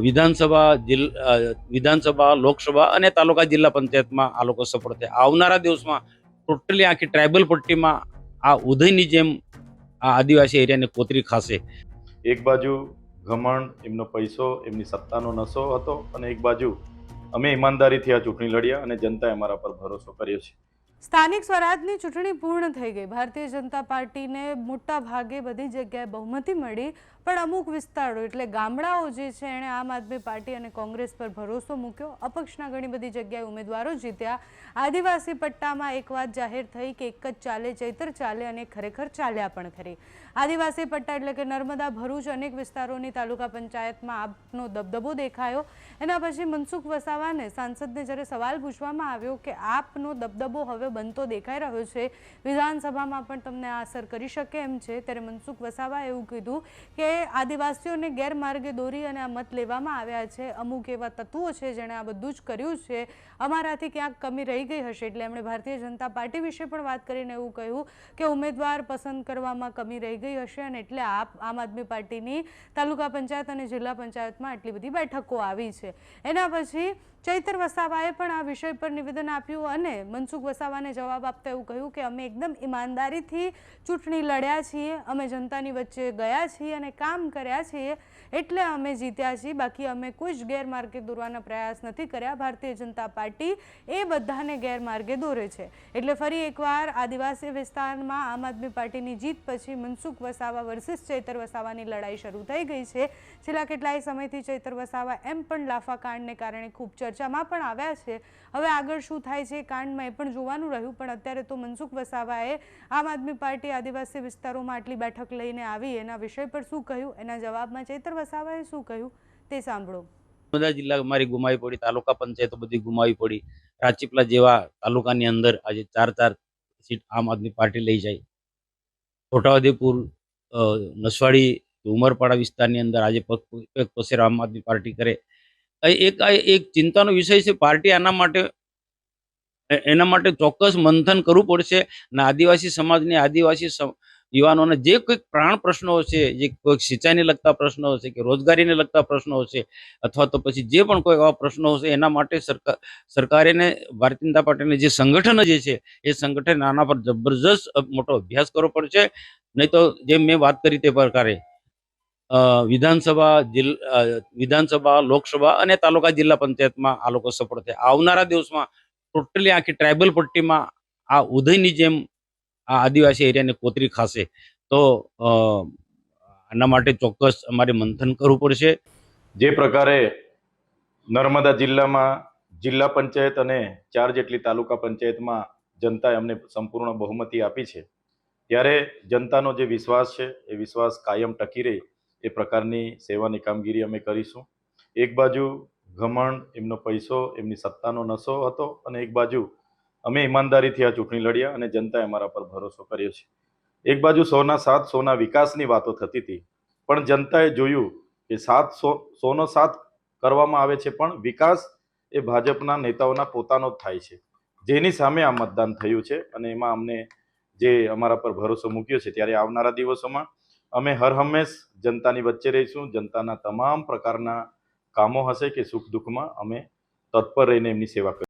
વિધાનસભા વિધાનસભા લોકસભા અને તાલુકા જિલ્લા પંચાયતમાં આ લોકો સફળ થયા. આવનારા દિવસમાં ટોટલી આખી ટ્રાઇબલ પટ્ટીમાં આ ઉદયની જેમ આ આદિવાસી એરિયાને કોતરી ખાશે. એક બાજુ ઘમંડ, એમનો પૈસો, એમની સત્તાનો નશો હતો, અને એક બાજુ અમે ઈમાનદારીથી આ ચૂંટણી લડ્યા અને જનતાએ અમારા પર ભરોસો કર્યો છે. સ્થાનિક સ્વરાજની ચૂંટણી પૂર્ણ થઈ ગઈ. ભારતીય જનતા પાર્ટીને મોટા ભાગે બધી જગ્યાએ બહુમતી મળી, પણ અમુક વિસ્તારો એટલે ગામડાઓ જે છે એણે આમ આદમી પાર્ટી અને કોંગ્રેસ પર ભરોસો મૂક્યો. અપક્ષના ઘણી બધી જગ્યાએ ઉમેદવારો જીત્યા. આદિવાસી પટ્ટામાં એક વાત જાહેર થઈ કે એક જ ચાલે, ચૈતર ચાલે, અને ખરેખર ચાલ્યા પણ ખરી. આદિવાસી પટ્ટા એટલે કે નર્મદા, ભરૂચ, અનેક વિસ્તારોની તાલુકા પંચાયતમાં આપનો દબદબો દેખાયો. એના પછી મનસુખ વસાવાને સાંસદને જ્યારે સવાલ પૂછવામાં આવ્યો કે આપનો દબદબો હવે બનતો દેખાઈ રહ્યો છે, વિધાનસભામાં પણ તમને આ અસર કરી શકે એમ છે, ત્યારે મનસુખ વસાવાએ એવું કીધું કે આદિવાસીઓને ગેરમાર્ગે દોરી અને આ મત લેવામાં આવ્યા છે. અમુક એવા તત્વો છે જેણે આ બધું જ કર્યું છે. અમારાથી ક્યાંક કમી રહી ગઈ હશે. એટલે એમણે ભારતીય જનતા પાર્ટી વિશે પણ વાત કરીને એવું કહ્યું કે ઉમેદવાર પસંદ કરવામાં કમી રહી ગઈ હશે, અને એટલે આમ આદમી પાર્ટીની તાલુકા પંચાયત અને જિલ્લા પંચાયતમાં આટલી બધી બેઠકો આવી છે. એના પછી ચૈતર વસાવાએ પણ આ વિષય પર નિવેદન આપ્યું અને મનસુખ વસાવાને જવાબ આપતા એવું કહ્યું કે અમે એકદમ ઈમાનદારીથી ચૂંટણી લડ્યા છીએ, અમે જનતાની વચ્ચે ગયા છીએ અને કામ કર્યા છીએ, એટલે અમે જીત્યા છીએ. બાકી અમે કોઈ જ ગેરમાર્ગે દોરવાના પ્રયાસ નથી કર્યા. ભારતીય જનતા પાર્ટી એ બધાને ગેરમાર્ગે દોરે છે. એટલે ફરી એકવાર આદિવાસી વિસ્તારમાં આમ આદમી પાર્ટીની જીત પછી મનસુખ વસાવા વર્સિસ ચૈતર વસાવાની લડાઈ શરૂ થઈ ગઈ છે. છેલ્લા કેટલાય સમયથી ચૈતર વસાવા એમ પણ લાફા કાંડને કારણે ખૂબ ચર્ચામાં પણ આવ્યા છે. હવે આગળ શું થાય છે કાંડમાં એ પણ જોવાનું રહ્યું, પણ અત્યારે તો મનસુખ વસાવાએ આમ આદમી પાર્ટી આદિવાસી વિસ્તારોમાં આટલી બેઠક લઈને આવી એના વિષય પર શું કહ્યું, એના જવાબમાં ચૈતર વસાવાએ શું કહ્યું તે સાંભળો. બધા જિલ્લા અમારી ગુમાવી પડી, તાલુકા પંચાયતો બધી ગુમાવી પડી. રાજપીપળા જેવા તાલુકાની અંદર આજે 4 સીટ આમ આદમી પાર્ટી લઈ જાય. છોટાઉદેપુર, નસવાડી, ઉમરપાડા વિસ્તારની અંદર આજે પગ પસેર આમ આદમી પાર્ટી કરે. એક ચિંતાનો વિષય છે. પાર્ટી એના માટે ચોક્કસ મંથન કરવું પડશે અને આદિવાસી સમાજને, આદિવાસી યુવાનોને જે કોઈક પ્રાણ પ્રશ્નો છે, જે કોઈક સિંચાઈને લગતા પ્રશ્નો છે કે રોજગારીને લગતા પ્રશ્નો છે, અથવા તો પછી જે પણ કોઈ આવા પ્રશ્નો હશે, એના માટે સરકારે ભારતીય જનતા પાર્ટીને જે સંગઠન જે છે એ સંગઠન આના પર જબરજસ્ત મોટો અભ્યાસ કરવો પડશે. નહીં તો જેમ મેં વાત કરી તે પ્રકારે વિધાનસભા, લોકસભા અને તાલુકા જિલ્લા પંચાયતમાં આ લોકો સફળ થયા. આવનારા દિવસમાં ટોટલી આખી ટ્રાઇબલ પટ્ટીમાં આ ઉદયની જેમ આ આદિવાસી એરિયાને કોતરી ખાશે. તો આના માટે ચોક્કસ અમારે મંથન કરવું પડશે. જે પ્રકારે નર્મદા જિલ્લામાં જિલ્લા પંચાયત અને 4 જેટલી તાલુકા પંચાયતમાં જનતાએ અમને સંપૂર્ણ બહુમતી આપી છે, ત્યારે જનતાનો જે વિશ્વાસ છે એ વિશ્વાસ કાયમ ટકી રહે એ પ્રકારની સેવાની કામગીરી અમે કરીશું. એક બાજુ ઘમંડ, એમનો પૈસો, એમની સત્તાનો નશો હતો, અને એક બાજુ અમે ઈમાનદારીથી આ ચૂંટણી લડ્યા અને જનતાએ અમારા પર ભરોસો કર્યો છે. એક બાજુ 100ના 7, 100ના વિકાસની વાતો થતી હતી, પણ જનતાએ જોયું કે 100નો 7 કરવામાં આવે છે, પણ વિકાસ એ ભાજપના નેતાઓના પોતાનો જ થાય છે, જેની સામે આ મતદાન થયું છે. અને એમાં અમને જે અમારા પર ભરોસો મૂક્યો છે, ત્યારે આવનારા દિવસોમાં અમે હર હંમેશ જનતાની વચ્ચે રહીશું. જનતાના તમામ પ્રકારના કામો હશે કે સુખ દુઃખમાં અમે તત્પર રહીને એમની સેવા કરીશું.